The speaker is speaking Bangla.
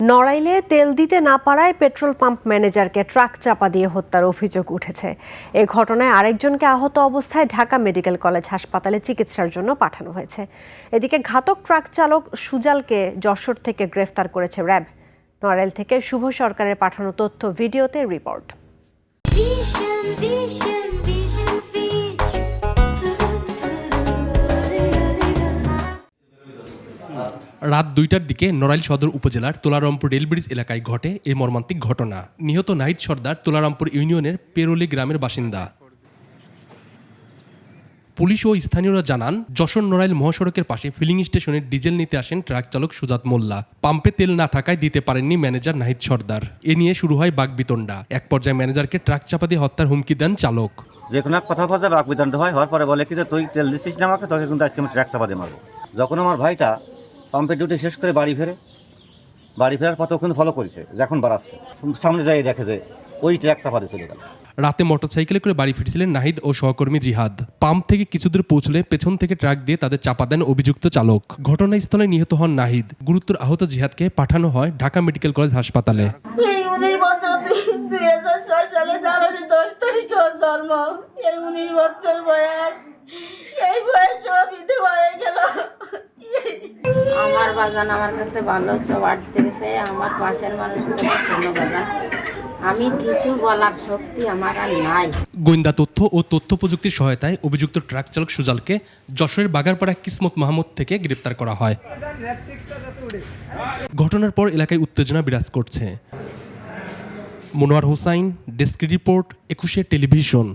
নড়াইলে তেল দিতে না পারায় পেট্রোল পাম্প ম্যানেজারকে ট্রাক চাপা দিয়ে হত্যার অভিযোগ উঠেছে। এ ঘটনায় আরেকজনকে আহত অবস্থায় ঢাকা মেডিকেল কলেজ হাসপাতালে চিকিৎসার জন্য পাঠানো হয়েছে। এদিকে ঘাতক ট্রাক চালক সুজালকে যশোর থেকে গ্রেফতার করেছে র্যাব। নড়াইল থেকে শুভ সরকারের পাঠানো তথ্য ভিডিওতে রিপোর্ট। রাত ২টার দিকে নড়াইল সদর উপজেলার তোলারামপুর রেলব্রিজ এলাকায় ঘটে এই মর্মান্তিক ঘটনা। নিহত নাহিদ সর্দার তোলারামপুর ইউনিয়নের পেরোলি গ্রামের বাসিন্দা। পুলিশ ও স্থানীয়রা জানান, যশোর নড়াইল মহাসড়কের পাশে ফিলিং স্টেশনে ডিজেল নিতে আসেন ট্রাক চালক সুজাত মোল্লা। পাম্পে তেল না থাকায় দিতে পারেননি ম্যানেজার নাহিদ সর্দার। এ নিয়ে শুরু হয় বাকবিতণ্ডা। এক পর্যায়ে ম্যানেজারকে ট্রাক চাপা দিয়ে হত্যার হুমকি দেন চালক। যে কোনো কথা বলতে বাকবিতণ্ড হয়, হওয়ার পরে বলে কি যে তুই তেল দিচ্ছিস না আমাকে, তোকে কিন্তু আজকে আমি ট্রাক চাপা দিয়ে মারবো। যখন আমার ভাইটা পাম্পের ডিউটি শেষ করে বাড়ি ফেরার পথে ওখানে ফলো করেছে, যখন বাড়াচ্ছে সামনে যাই দেখে যে ওই ট্রাক চাপা দিয়ে চলে গেল। রাতে মোটরসাইকেলে করে বাড়ি ফিরছিলেন নাহিদ ও সহকর্মী জিহাদ। পাম্প থেকে কিছুদূর পৌঁছলে পেছন থেকে ট্রাক দিয়ে তাদের চাপা দেন অভিযুক্ত চালক। ঘটনাস্থলে নিহত হন নাহিদ। গুরুতর আহত জিহাদকে পাঠানো হয় ঢাকা মেডিকেল কলেজ হাসপাতালে। 19 বছর 2006 সালে জানুয়ারি 10 তারিখে ওর জন্ম। 19 বছর বয়স, এই বয়স ও বিধবা হয়ে গেল। আমার বাজান আমার কাছে ভালো তো বাড়তে গেছে, আমার পাশের মানুষের কাছে শোনো বাজান, আমি কিছু বলার শক্তি আমার আর নাই। গোয়েন্দা তথ্য ও তথ্য প্রযুক্তির সহায়তায় অভিযুক্ত ট্রাক চালক সুজালকে যশোরের বাগারপাড়া কিসমত মাহমুদ থেকে গ্রেপ্তার করা হয়। ঘটনার পর এলাকায় উত্তেজনা বিরাজ করছে। Monowar Hossain, desk report, 21 television.